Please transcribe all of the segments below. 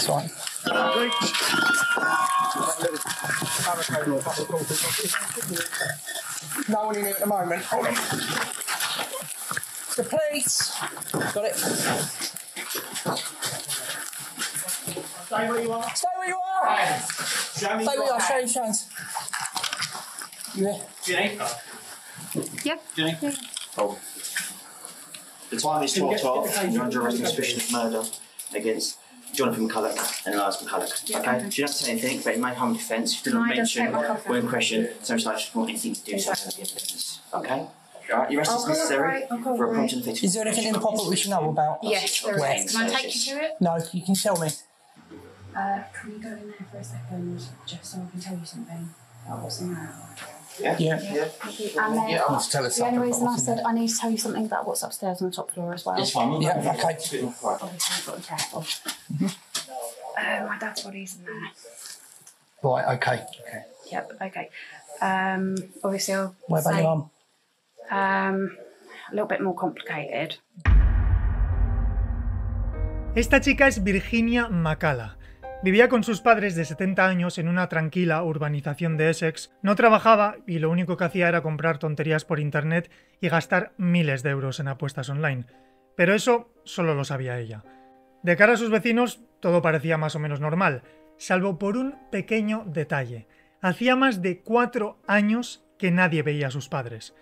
fine. No one in here at the moment. Hold on. The police. Got it. Stay where you are. Stay where you are. Stay where you are. Show your hands. Yeah. Jenny? Yep. Jenny? Yeah. Oh. The time is 12:12. You're under arrest on suspicion of murder against Jonathan McCulloch and Elias McCulloch. Yeah, Okay? okay. She doesn't say anything, but it may harm defence. If you do No, not I just mention take my cover. when questioned, so much like want anything to do with Exactly. the evidence. Okay? Alright, your arrest I'll is necessary cooperate, I'll for a cooperate. prompt and effective. Is there anything in the pot that we should know about? Yes, there Where? is. Can I take you to it? No, you can tell me. Can we go in there for a second, just so I can tell you something about what's in there? Yeah. Yeah. Thank you. And then, Yeah, I want to tell us the only something. reason I said I need to tell you something about what's upstairs on the top floor as well. It's fine. Yeah, okay. Obviously, I've got to be careful. My dad's body's in there. Right, okay. Yep, okay. Obviously, I'll What about say, your mum? a little bit more complicated. Esta chica es Virginia Macala. Vivía con sus padres de 70 años en una tranquila urbanización de Essex, no trabajaba y lo único que hacía era comprar tonterías por internet y gastar miles de euros en apuestas online. Pero eso solo lo sabía ella. De cara a sus vecinos, todo parecía más o menos normal, salvo por un pequeño detalle. Hacía más de 4 años que nadie veía a sus padres.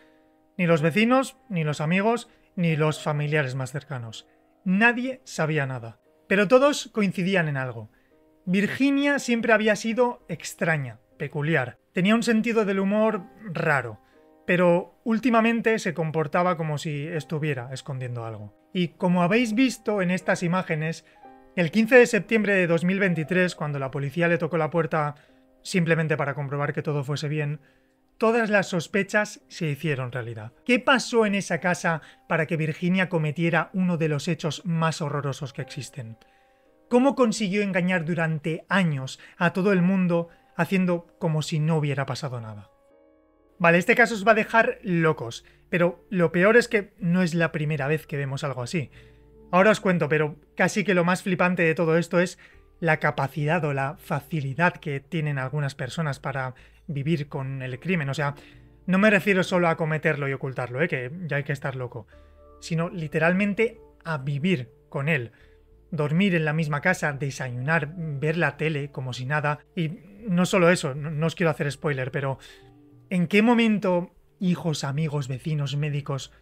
Ni los vecinos, ni los amigos, ni los familiares más cercanos. Nadie sabía nada. Pero todos coincidían en algo. Virginia siempre había sido extraña, peculiar. Tenía un sentido del humor raro, pero últimamente se comportaba como si estuviera escondiendo algo. Y como habéis visto en estas imágenes, el 15 de septiembre de 2023, cuando la policía le tocó la puerta simplemente para comprobar que todo fuese bien, todas las sospechas se hicieron realidad. ¿Qué pasó en esa casa para que Virginia cometiera uno de los hechos más horrorosos que existen? ¿Cómo consiguió engañar durante años a todo el mundo haciendo como si no hubiera pasado nada? Vale, este caso os va a dejar locos, pero lo peor es que no es la primera vez que vemos algo así. Ahora os cuento, pero casi que lo más flipante de todo esto es la capacidad o la facilidad que tienen algunas personas para vivir con el crimen. O sea, no me refiero solo a cometerlo y ocultarlo, que ya hay que estar loco, sino literalmente a vivir con él. Dormir en la misma casa, desayunar, ver la tele como si nada. Y no solo eso, no os quiero hacer spoiler, pero ¿en qué momento hijos, amigos, vecinos, médicos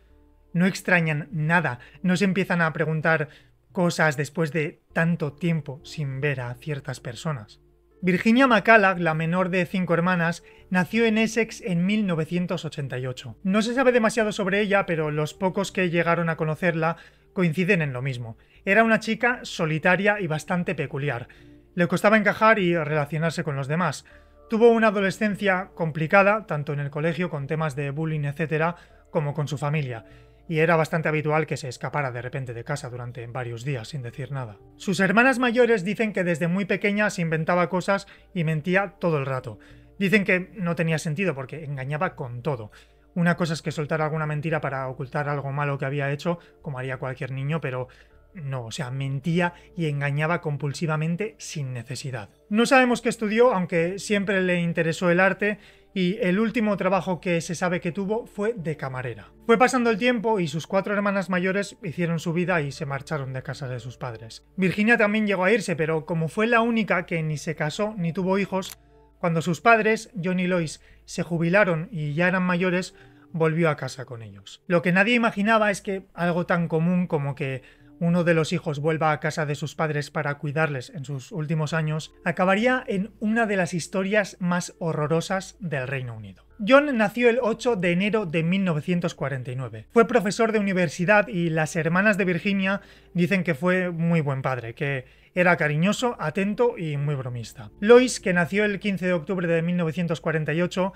no extrañan nada? No se empiezan a preguntar cosas después de tanto tiempo sin ver a ciertas personas. Virginia Macala, la menor de 5 hermanas, nació en Essex en 1988. No se sabe demasiado sobre ella, pero los pocos que llegaron a conocerla coinciden en lo mismo. Era una chica solitaria y bastante peculiar. Le costaba encajar y relacionarse con los demás. Tuvo una adolescencia complicada, tanto en el colegio con temas de bullying, etc., como con su familia, y era bastante habitual que se escapara de repente de casa durante varios días sin decir nada. Sus hermanas mayores dicen que desde muy pequeña se inventaba cosas y mentía todo el rato. Dicen que no tenía sentido porque engañaba con todo. Una cosa es que soltara alguna mentira para ocultar algo malo que había hecho, como haría cualquier niño, pero no, o sea, mentía y engañaba compulsivamente sin necesidad. No sabemos qué estudió, aunque siempre le interesó el arte, y el último trabajo que se sabe que tuvo fue de camarera. Fue pasando el tiempo y sus 4 hermanas mayores hicieron su vida y se marcharon de casa de sus padres. Virginia también llegó a irse, pero como fue la única que ni se casó ni tuvo hijos, cuando sus padres, John y Lois, se jubilaron y ya eran mayores, volvió a casa con ellos. Lo que nadie imaginaba es que algo tan común como que uno de los hijos vuelva a casa de sus padres para cuidarles en sus últimos años, acabaría en una de las historias más horrorosas del Reino Unido. John nació el 8 de enero de 1949. Fue profesor de universidad y las hermanas de Virginia dicen que fue muy buen padre, que era cariñoso, atento y muy bromista. Lois, que nació el 15 de octubre de 1948,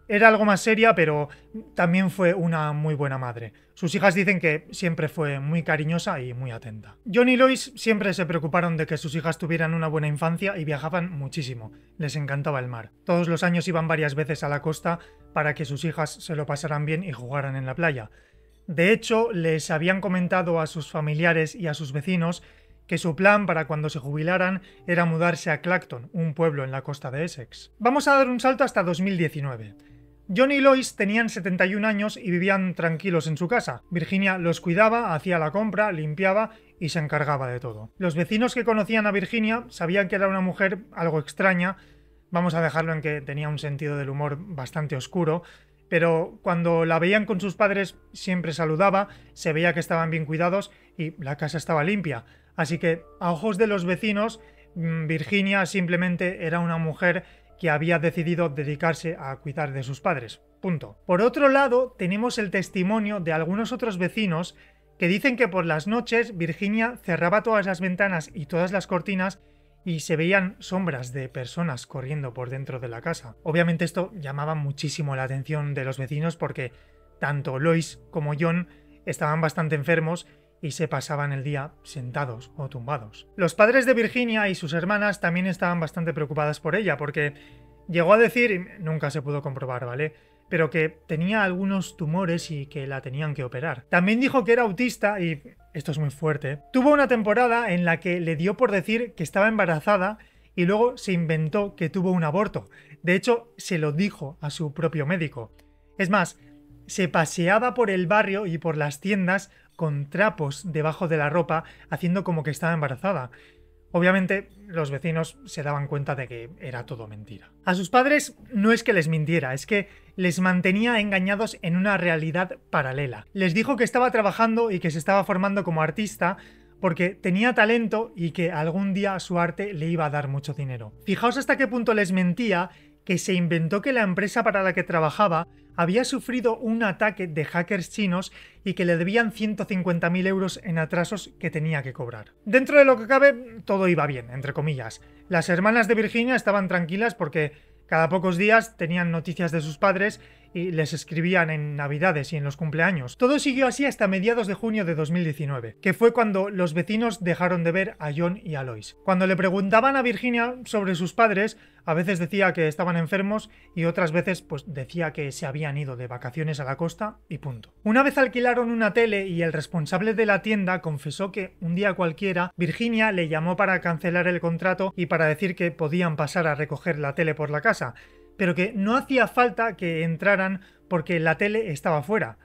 era algo más seria, pero también fue una muy buena madre. Sus hijas dicen que siempre fue muy cariñosa y muy atenta. John y Lois siempre se preocuparon de que sus hijas tuvieran una buena infancia y viajaban muchísimo. Les encantaba el mar. Todos los años iban varias veces a la costa para que sus hijas se lo pasaran bien y jugaran en la playa. De hecho, les habían comentado a sus familiares y a sus vecinos que su plan para cuando se jubilaran era mudarse a Clacton, un pueblo en la costa de Essex. Vamos a dar un salto hasta 2019. John y Lois tenían 71 años y vivían tranquilos en su casa. Virginia los cuidaba, hacía la compra, limpiaba y se encargaba de todo. Los vecinos que conocían a Virginia sabían que era una mujer algo extraña, vamos a dejarlo en que tenía un sentido del humor bastante oscuro, pero cuando la veían con sus padres siempre saludaba, se veía que estaban bien cuidados y la casa estaba limpia. Así que, a ojos de los vecinos, Virginia simplemente era una mujer que había decidido dedicarse a cuidar de sus padres. Punto. Por otro lado, tenemos el testimonio de algunos otros vecinos que dicen que por las noches Virginia cerraba todas las ventanas y todas las cortinas y se veían sombras de personas corriendo por dentro de la casa. Obviamente esto llamaba muchísimo la atención de los vecinos porque tanto Lois como John estaban bastante enfermos y se pasaban el día sentados o tumbados. Los padres de Virginia y sus hermanas también estaban bastante preocupadas por ella, porque llegó a decir, y nunca se pudo comprobar, ¿vale?, pero que tenía algunos tumores y que la tenían que operar. También dijo que era autista y, esto es muy fuerte, tuvo una temporada en la que le dio por decir que estaba embarazada y luego se inventó que tuvo un aborto. De hecho, se lo dijo a su propio médico. Es más, se paseaba por el barrio y por las tiendas con trapos debajo de la ropa, haciendo como que estaba embarazada. Obviamente, los vecinos se daban cuenta de que era todo mentira. A sus padres no es que les mintiera, es que les mantenía engañados en una realidad paralela. Les dijo que estaba trabajando y que se estaba formando como artista porque tenía talento y que algún día su arte le iba a dar mucho dinero. Fijaos hasta qué punto les mentía, que se inventó que la empresa para la que trabajaba había sufrido un ataque de hackers chinos y que le debían 150.000 euros en atrasos que tenía que cobrar. Dentro de lo que cabe, todo iba bien, entre comillas. Las hermanas de Virginia estaban tranquilas porque cada pocos días tenían noticias de sus padres y les escribían en Navidades y en los cumpleaños. Todo siguió así hasta mediados de junio de 2019, que fue cuando los vecinos dejaron de ver a John y a Lois. Cuando le preguntaban a Virginia sobre sus padres, a veces decía que estaban enfermos y otras veces pues decía que se habían ido de vacaciones a la costa y punto. Una vez alquilaron una tele y el responsable de la tienda confesó que un día cualquiera Virginia le llamó para cancelar el contrato y para decir que podían pasar a recoger la tele por la casa, pero que no hacía falta que entraran porque la tele estaba fuera.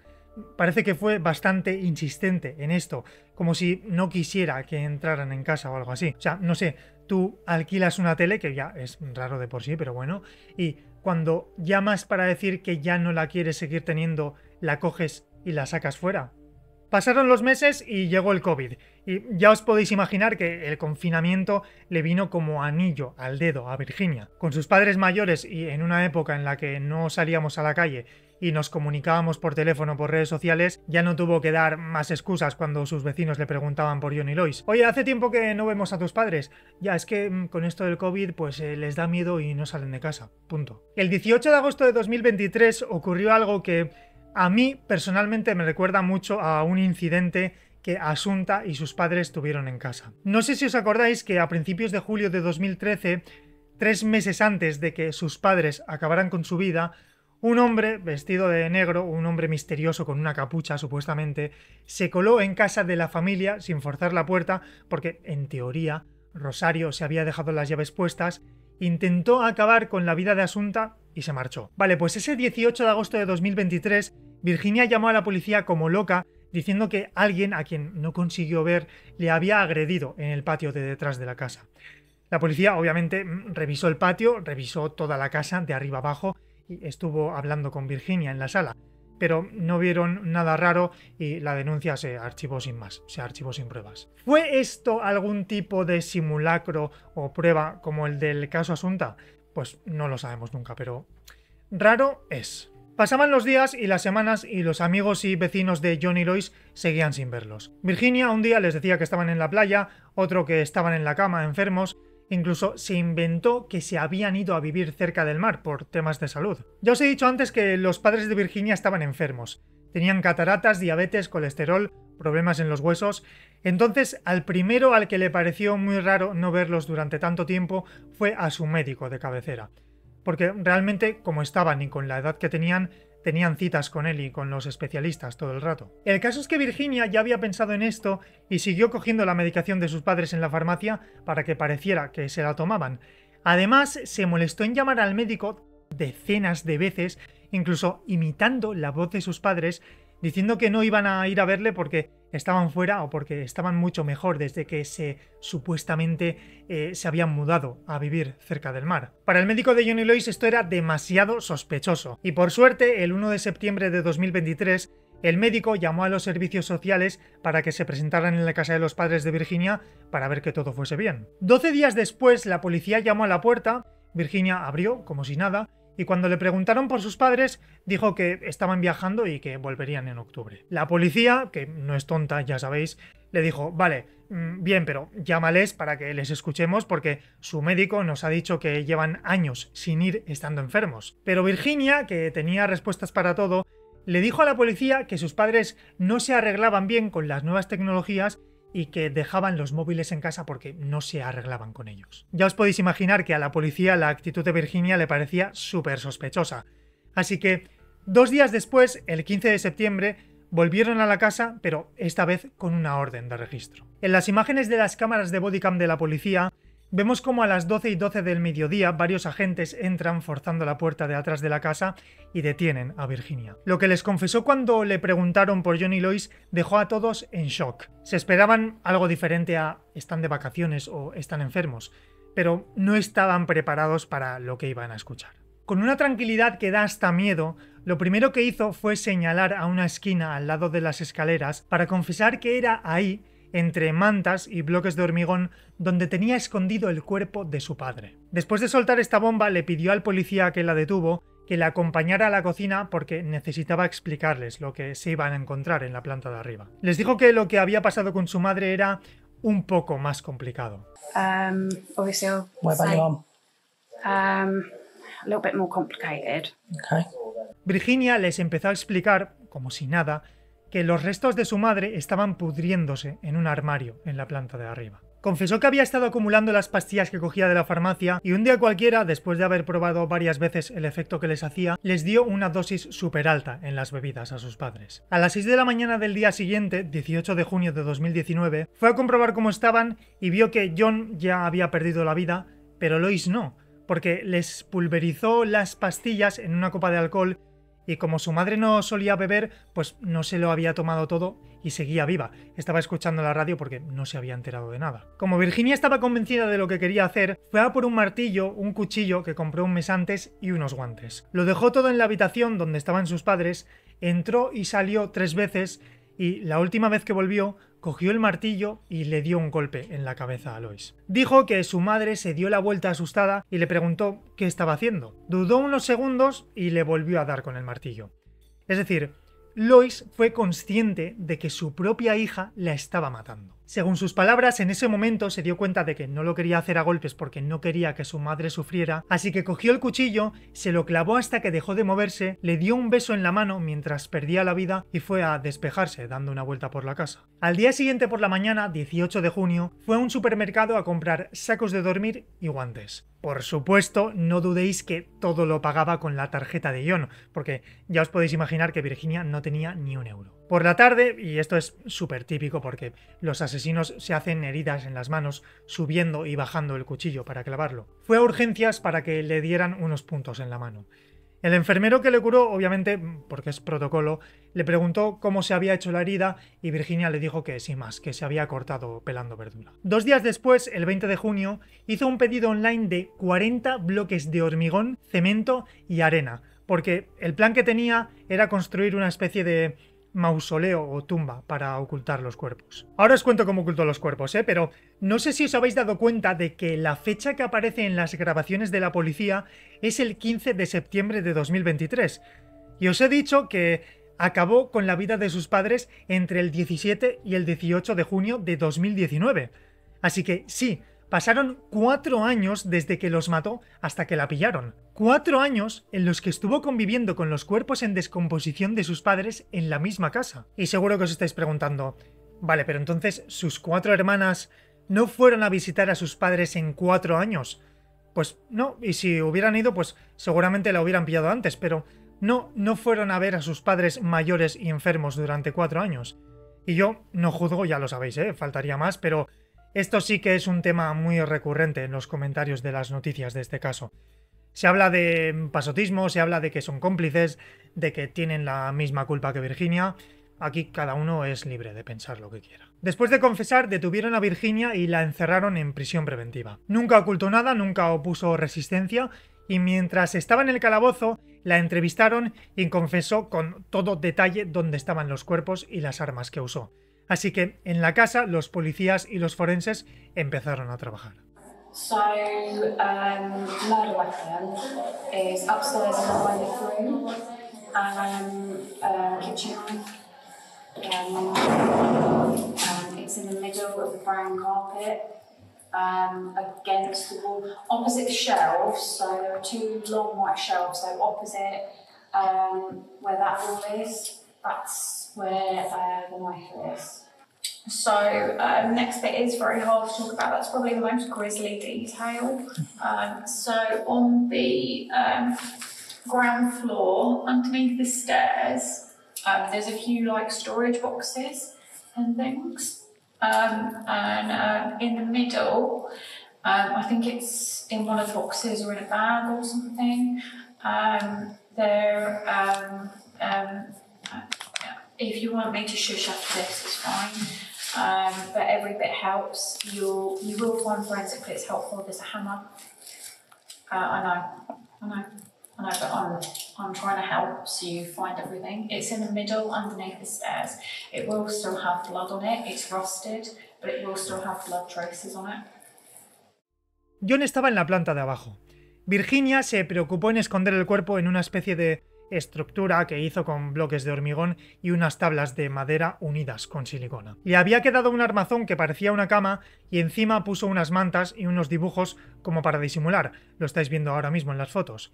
Parece que fue bastante insistente en esto, como si no quisiera que entraran en casa o algo así. O sea, no sé, tú alquilas una tele, que ya es raro de por sí, pero bueno, y cuando llamas para decir que ya no la quieres seguir teniendo, la coges y la sacas fuera. Pasaron los meses y llegó el COVID, y ya os podéis imaginar que el confinamiento le vino como anillo al dedo a Virginia. Con sus padres mayores y en una época en la que no salíamos a la calle y nos comunicábamos por teléfono, por redes sociales, ya no tuvo que dar más excusas cuando sus vecinos le preguntaban por John y Lois. Oye, hace tiempo que no vemos a tus padres. Ya, es que con esto del COVID pues les da miedo y no salen de casa. Punto. El 18 de agosto de 2023 ocurrió algo que a mí personalmente me recuerda mucho a un incidente que Asunta y sus padres tuvieron en casa. No sé si os acordáis que a principios de julio de 2013, 3 meses antes de que sus padres acabaran con su vida, un hombre vestido de negro, un hombre misterioso con una capucha supuestamente, se coló en casa de la familia sin forzar la puerta porque, en teoría, Rosario se había dejado las llaves puestas, intentó acabar con la vida de Asunta y se marchó. Vale, pues ese 18 de agosto de 2023, Virginia llamó a la policía como loca diciendo que alguien, a quien no consiguió ver, le había agredido en el patio de detrás de la casa. La policía obviamente revisó el patio, revisó toda la casa de arriba abajo y estuvo hablando con Virginia en la sala, pero no vieron nada raro y la denuncia se archivó sin más, se archivó sin pruebas. ¿Fue esto algún tipo de simulacro o prueba como el del caso Asunta? Pues no lo sabemos nunca, pero raro es. Pasaban los días y las semanas y los amigos y vecinos de John y Lois seguían sin verlos. Virginia un día les decía que estaban en la playa, otro que estaban en la cama enfermos. Incluso se inventó que se habían ido a vivir cerca del mar por temas de salud. Ya os he dicho antes que los padres de Virginia estaban enfermos. Tenían cataratas, diabetes, colesterol, problemas en los huesos. Entonces, al primero al que le pareció muy raro no verlos durante tanto tiempo fue a su médico de cabecera. Porque realmente, como estaban y con la edad que tenían, tenían citas con él y con los especialistas todo el rato. El caso es que Virginia ya había pensado en esto y siguió cogiendo la medicación de sus padres en la farmacia para que pareciera que se la tomaban. Además, se molestó en llamar al médico decenas de veces, incluso imitando la voz de sus padres, diciendo que no iban a ir a verle porque estaban fuera o porque estaban mucho mejor desde que supuestamente se habían mudado a vivir cerca del mar. Para el médico de John y Lois esto era demasiado sospechoso y por suerte el 1 de septiembre de 2023 el médico llamó a los servicios sociales para que se presentaran en la casa de los padres de Virginia para ver que todo fuese bien. 12 días después la policía llamó a la puerta, Virginia abrió como si nada y cuando le preguntaron por sus padres, dijo que estaban viajando y que volverían en octubre. La policía, que no es tonta, ya sabéis, le dijo, vale, bien, pero llámales para que les escuchemos porque su médico nos ha dicho que llevan años sin ir estando enfermos. Pero Virginia, que tenía respuestas para todo, le dijo a la policía que sus padres no se arreglaban bien con las nuevas tecnologías y que dejaban los móviles en casa porque no se arreglaban con ellos. Ya os podéis imaginar que a la policía la actitud de Virginia le parecía súper sospechosa. Así que 2 días después, el 15 de septiembre, volvieron a la casa, pero esta vez con una orden de registro. En las imágenes de las cámaras de bodycam de la policía, vemos como a las 12:12 del mediodía varios agentes entran forzando la puerta de atrás de la casa y detienen a Virginia. Lo que les confesó cuando le preguntaron por John y Lois dejó a todos en shock. Se esperaban algo diferente a están de vacaciones o están enfermos, pero no estaban preparados para lo que iban a escuchar. Con una tranquilidad que da hasta miedo, lo primero que hizo fue señalar a una esquina al lado de las escaleras para confesar que era ahí, entre mantas y bloques de hormigón, donde tenía escondido el cuerpo de su padre. Después de soltar esta bomba, le pidió al policía que la detuvo que la acompañara a la cocina porque necesitaba explicarles lo que se iban a encontrar en la planta de arriba. Les dijo que lo que había pasado con su madre era un poco más complicado. Obviously, What about your mum? a little bit more complicated. Okay. Virginia les empezó a explicar, como si nada, que los restos de su madre estaban pudriéndose en un armario en la planta de arriba. Confesó que había estado acumulando las pastillas que cogía de la farmacia y un día cualquiera, después de haber probado varias veces el efecto que les hacía, les dio una dosis súper alta en las bebidas a sus padres. A las 6 de la mañana del día siguiente, 18 de junio de 2019, fue a comprobar cómo estaban y vio que John ya había perdido la vida, pero Lois no, porque les pulverizó las pastillas en una copa de alcohol y como su madre no solía beber, pues no se lo había tomado todo y seguía viva. Estaba escuchando la radio porque no se había enterado de nada. Como Virginia estaba convencida de lo que quería hacer, fue a por un martillo, un cuchillo que compró un mes antes y unos guantes. Lo dejó todo en la habitación donde estaban sus padres, entró y salió 3 veces y la última vez que volvió, cogió el martillo y le dio un golpe en la cabeza a Lois. Dijo que su madre se dio la vuelta asustada y le preguntó qué estaba haciendo. Dudó unos segundos y le volvió a dar con el martillo. Es decir, Lois fue consciente de que su propia hija la estaba matando. Según sus palabras, en ese momento se dio cuenta de que no lo quería hacer a golpes porque no quería que su madre sufriera, así que cogió el cuchillo, se lo clavó hasta que dejó de moverse, le dio un beso en la mano mientras perdía la vida y fue a despejarse dando una vuelta por la casa. Al día siguiente por la mañana, 18 de junio, fue a un supermercado a comprar sacos de dormir y guantes. Por supuesto, no dudéis que todo lo pagaba con la tarjeta de John, porque ya os podéis imaginar que Virginia no tenía ni un euro. Por la tarde, y esto es súper típico porque los asesinos se hacen heridas en las manos subiendo y bajando el cuchillo para clavarlo, fue a urgencias para que le dieran unos puntos en la mano. El enfermero que le curó, obviamente, porque es protocolo, le preguntó cómo se había hecho la herida y Virginia le dijo que sin más, que se había cortado pelando verdura. 2 días después, el 20 de junio, hizo un pedido online de 40 bloques de hormigón, cemento y arena, porque el plan que tenía era construir una especie de mausoleo o tumba para ocultar los cuerpos. Ahora os cuento cómo ocultó los cuerpos, pero no sé si os habéis dado cuenta de que la fecha que aparece en las grabaciones de la policía es el 15 de septiembre de 2023. Y os he dicho que acabó con la vida de sus padres entre el 17 y el 18 de junio de 2019. Así que sí, pasaron 4 años desde que los mató hasta que la pillaron. 4 años en los que estuvo conviviendo con los cuerpos en descomposición de sus padres en la misma casa. Y seguro que os estáis preguntando, vale, pero entonces sus 4 hermanas no fueron a visitar a sus padres en 4 años. Pues no, y si hubieran ido, pues seguramente la hubieran pillado antes, pero No fueron a ver a sus padres mayores y enfermos durante 4 años. Y yo no juzgo, ya lo sabéis, faltaría más, pero esto sí que es un tema muy recurrente en los comentarios de las noticias de este caso. Se habla de pasotismo, se habla de que son cómplices, de que tienen la misma culpa que Virginia. Aquí cada uno es libre de pensar lo que quiera. Después de confesar, detuvieron a Virginia y la encerraron en prisión preventiva. Nunca ocultó nada, nunca opuso resistencia, y mientras estaba en el calabozo, la entrevistaron y confesó con todo detalle dónde estaban los cuerpos y las armas que usó. Así que en la casa los policías y los forenses empezaron a trabajar. So, murder weapon is upstairs in the toilet room, kitchen knife. It's in the middle of the brown carpet, against the wall, opposite the shelves. So there are 2 long white shelves. So opposite where that wall is, that's where the knife is. So next bit is very hard to talk about. That's probably the most grisly detail. So on the ground floor, underneath the stairs, there's a few like storage boxes and things. And in the middle, I think it's in one of the boxes or in a bag or something. If you want me to shush after this, it's fine. But every bit helps. You will find forensic bits helpful. There's a hammer. I know, but I'm trying to help so you find everything. It's in the middle underneath the stairs. It will still have blood on it. It's rusted, but it will still have blood traces on it. John estaba en la planta de abajo. Virginia se preocupó en esconder el cuerpo en una especie de estructura que hizo con bloques de hormigón y unas tablas de madera unidas con silicona. Le había quedado un armazón que parecía una cama y encima puso unas mantas y unos dibujos como para disimular. Lo estáis viendo ahora mismo en las fotos.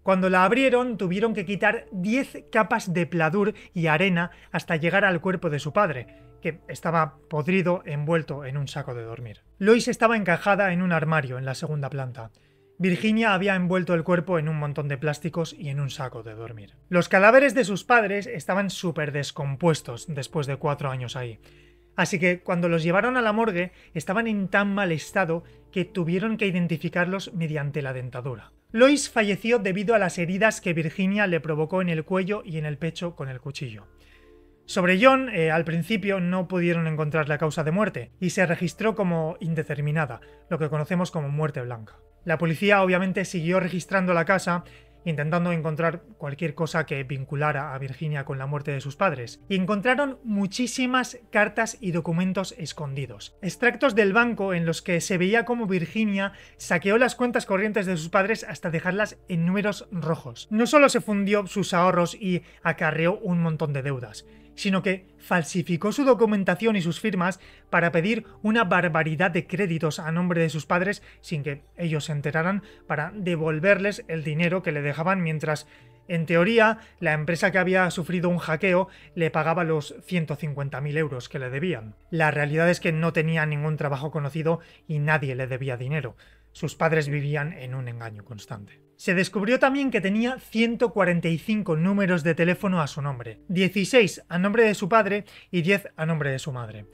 Cuando la abrieron, tuvieron que quitar 10 capas de pladur y arena hasta llegar al cuerpo de su padre, que estaba podrido envuelto en un saco de dormir. Lois estaba encajada en un armario en la segunda planta. Virginia había envuelto el cuerpo en un montón de plásticos y en un saco de dormir. Los cadáveres de sus padres estaban súper descompuestos después de 4 años ahí. Así que cuando los llevaron a la morgue estaban en tan mal estado que tuvieron que identificarlos mediante la dentadura. Lois falleció debido a las heridas que Virginia le provocó en el cuello y en el pecho con el cuchillo. Sobre John, al principio no pudieron encontrar la causa de muerte y se registró como indeterminada, lo que conocemos como muerte blanca. La policía obviamente siguió registrando la casa, intentando encontrar cualquier cosa que vinculara a Virginia con la muerte de sus padres, y encontraron muchísimas cartas y documentos escondidos. Extractos del banco en los que se veía cómo Virginia saqueó las cuentas corrientes de sus padres hasta dejarlas en números rojos. No solo se fundió sus ahorros y acarreó un montón de deudas, sino que falsificó su documentación y sus firmas para pedir una barbaridad de créditos a nombre de sus padres sin que ellos se enteraran, para devolverles el dinero que le dejaban mientras, en teoría, la empresa que había sufrido un hackeo le pagaba los 150.000 euros que le debían. La realidad es que no tenía ningún trabajo conocido y nadie le debía dinero. Sus padres vivían en un engaño constante. Se descubrió también que tenía 145 números de teléfono a su nombre, 16 a nombre de su padre y 10 a nombre de su madre.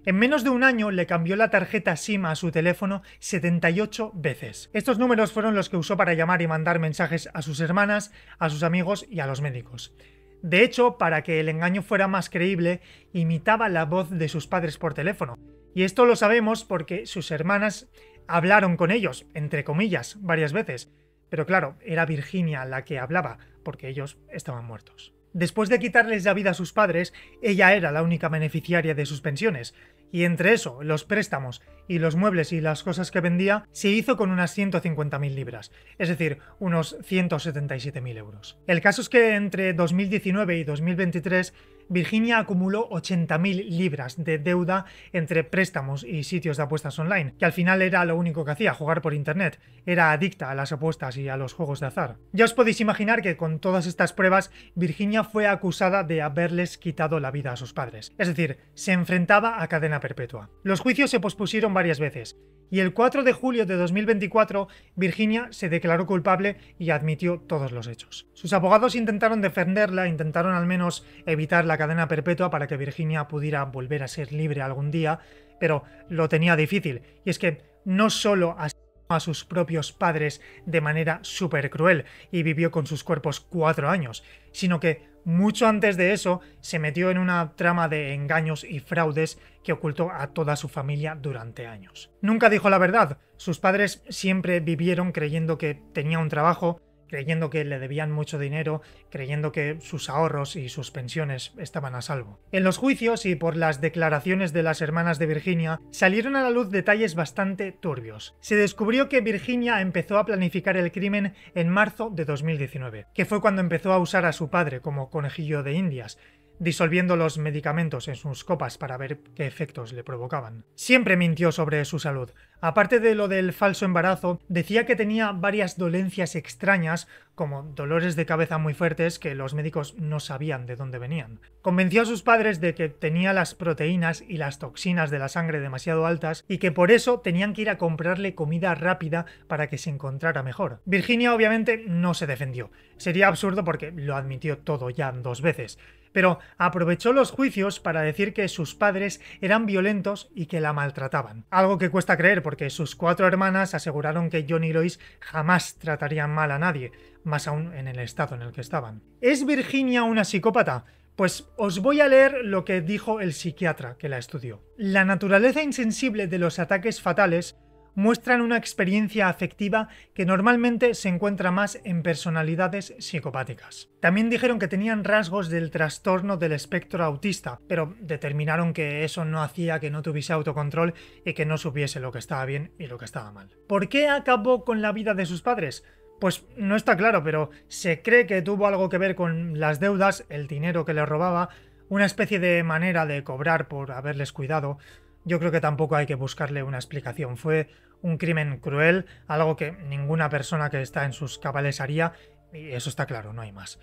En menos de un año le cambió la tarjeta SIM a su teléfono 78 veces. Estos números fueron los que usó para llamar y mandar mensajes a sus hermanas, a sus amigos y a los médicos. De hecho, para que el engaño fuera más creíble, imitaba la voz de sus padres por teléfono. Y esto lo sabemos porque sus hermanas hablaron con ellos, entre comillas, varias veces. Pero claro, era Virginia la que hablaba, porque ellos estaban muertos. Después de quitarles la vida a sus padres, ella era la única beneficiaria de sus pensiones, y entre eso, los préstamos y los muebles y las cosas que vendía, se hizo con unas 150.000 libras, es decir, unos 177.000 euros. El caso es que entre 2019 y 2023, Virginia acumuló 80.000 libras de deuda entre préstamos y sitios de apuestas online, que al final era lo único que hacía, jugar por internet. Era adicta a las apuestas y a los juegos de azar. Ya os podéis imaginar que con todas estas pruebas, Virginia fue acusada de haberles quitado la vida a sus padres. Es decir, se enfrentaba a cadena perpetua. Los juicios se pospusieron varias veces, Y el 4 de julio de 2024, Virginia se declaró culpable y admitió todos los hechos. Sus abogados intentaron defenderla, intentaron al menos evitar la cadena perpetua para que Virginia pudiera volver a ser libre algún día, pero lo tenía difícil. Y es que no solo asesinó a sus propios padres de manera súper cruel y vivió con sus cuerpos 4 años, sino que mucho antes de eso se metió en una trama de engaños y fraudes que ocultó a toda su familia durante años. Nunca dijo la verdad. Sus padres siempre vivieron creyendo que tenía un trabajo, creyendo que le debían mucho dinero, creyendo que sus ahorros y sus pensiones estaban a salvo. En los juicios y por las declaraciones de las hermanas de Virginia, salieron a la luz detalles bastante turbios. Se descubrió que Virginia empezó a planificar el crimen en marzo de 2019, que fue cuando empezó a usar a su padre como conejillo de indias, disolviendo los medicamentos en sus copas para ver qué efectos le provocaban. Siempre mintió sobre su salud. Aparte de lo del falso embarazo, decía que tenía varias dolencias extrañas, como dolores de cabeza muy fuertes que los médicos no sabían de dónde venían. Convenció a sus padres de que tenía las proteínas y las toxinas de la sangre demasiado altas y que por eso tenían que ir a comprarle comida rápida para que se encontrara mejor. Virginia obviamente no se defendió. Sería absurdo porque lo admitió todo ya 2 veces. Pero aprovechó los juicios para decir que sus padres eran violentos y que la maltrataban. Algo que cuesta creer porque sus 4 hermanas aseguraron que John y Lois jamás tratarían mal a nadie, más aún en el estado en el que estaban. ¿Es Virginia una psicópata? Pues os voy a leer lo que dijo el psiquiatra que la estudió. La naturaleza insensible de los ataques fatales muestran una experiencia afectiva que normalmente se encuentra más en personalidades psicopáticas. También dijeron que tenían rasgos del trastorno del espectro autista, pero determinaron que eso no hacía que no tuviese autocontrol y que no supiese lo que estaba bien y lo que estaba mal. ¿Por qué acabó con la vida de sus padres? Pues no está claro, pero se cree que tuvo algo que ver con las deudas, el dinero que le robaba, una especie de manera de cobrar por haberles cuidado. Yo creo que tampoco hay que buscarle una explicación. Fue un crimen cruel, algo que ninguna persona que está en sus cabales haría, y eso está claro, no hay más.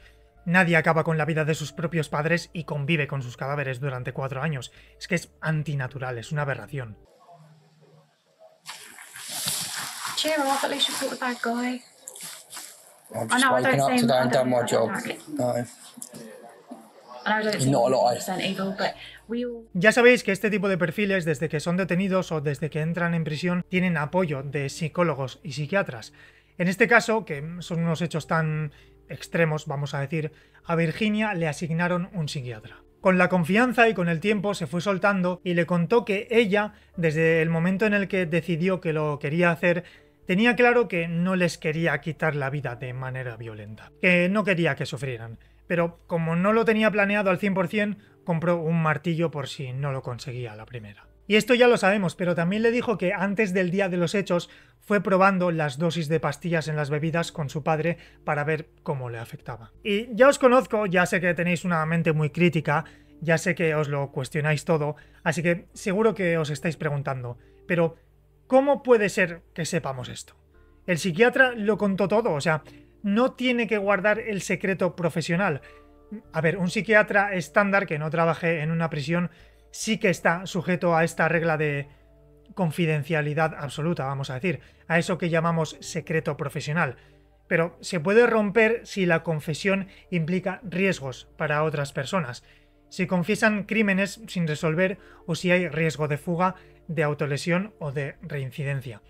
Nadie acaba con la vida de sus propios padres y convive con sus cadáveres durante 4 años. Es que es antinatural, es una aberración. Cheer up, at least you caught the bad guy. I've just woken up today and done my job. No. Not a lot. Ya sabéis que este tipo de perfiles, desde que son detenidos o desde que entran en prisión, tienen apoyo de psicólogos y psiquiatras. En este caso, que son unos hechos tan extremos, vamos a decir, a Virginia le asignaron un psiquiatra. Con la confianza y con el tiempo se fue soltando y le contó que ella, desde el momento en el que decidió que lo quería hacer, tenía claro que no les quería quitar la vida de manera violenta, que no quería que sufrieran. Pero como no lo tenía planeado al 100%, compró un martillo por si no lo conseguía a la primera. Y esto ya lo sabemos, pero también le dijo que antes del día de los hechos fue probando las dosis de pastillas en las bebidas con su padre para ver cómo le afectaba. Y ya os conozco, ya sé que tenéis una mente muy crítica, ya sé que os lo cuestionáis todo, así que seguro que os estáis preguntando, pero ¿cómo puede ser que sepamos esto? El psiquiatra lo contó todo, o sea, no tiene que guardar el secreto profesional. A ver, un psiquiatra estándar que no trabaje en una prisión sí que está sujeto a esta regla de confidencialidad absoluta, vamos a decir, a eso que llamamos secreto profesional. Pero se puede romper si la confesión implica riesgos para otras personas, si confiesan crímenes sin resolver o si hay riesgo de fuga, de autolesión o de reincidencia.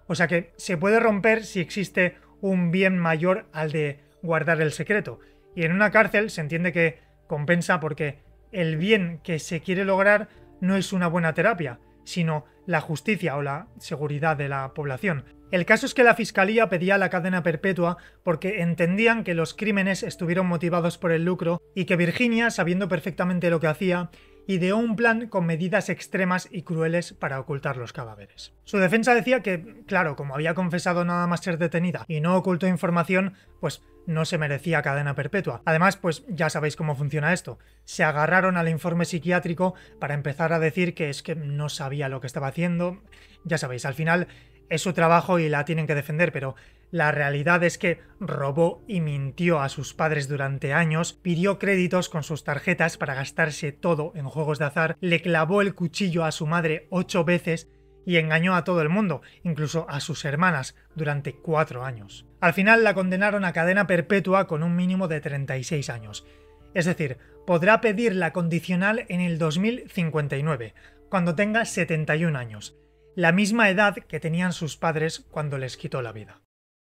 O sea que se puede romper si existe un bien mayor al de guardar el secreto. Y en una cárcel se entiende que compensa porque el bien que se quiere lograr no es una buena terapia, sino la justicia o la seguridad de la población. El caso es que la fiscalía pedía la cadena perpetua porque entendían que los crímenes estuvieron motivados por el lucro y que Virginia, sabiendo perfectamente lo que hacía, ideó un plan con medidas extremas y crueles para ocultar los cadáveres. Su defensa decía que, claro, como había confesado nada más ser detenida y no ocultó información, pues no se merecía cadena perpetua. Además, pues ya sabéis cómo funciona esto. Se agarraron al informe psiquiátrico para empezar a decir que es que no sabía lo que estaba haciendo. Ya sabéis, al final es su trabajo y la tienen que defender, pero la realidad es que robó y mintió a sus padres durante años, pidió créditos con sus tarjetas para gastarse todo en juegos de azar, le clavó el cuchillo a su madre 8 veces y engañó a todo el mundo, incluso a sus hermanas, durante 4 años. Al final la condenaron a cadena perpetua con un mínimo de 36 años. Es decir, podrá pedir la condicional en el 2059, cuando tenga 71 años, la misma edad que tenían sus padres cuando les quitó la vida.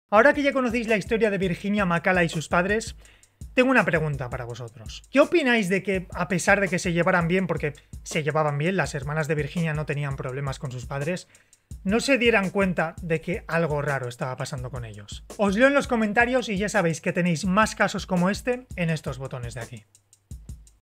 Ahora que ya conocéis la historia de Virginia Macalla y sus padres, tengo una pregunta para vosotros. ¿Qué opináis de que, a pesar de que se llevaran bien, porque se llevaban bien, las hermanas de Virginia no tenían problemas con sus padres, no se dieran cuenta de que algo raro estaba pasando con ellos? Os leo en los comentarios y ya sabéis que tenéis más casos como este en estos botones de aquí.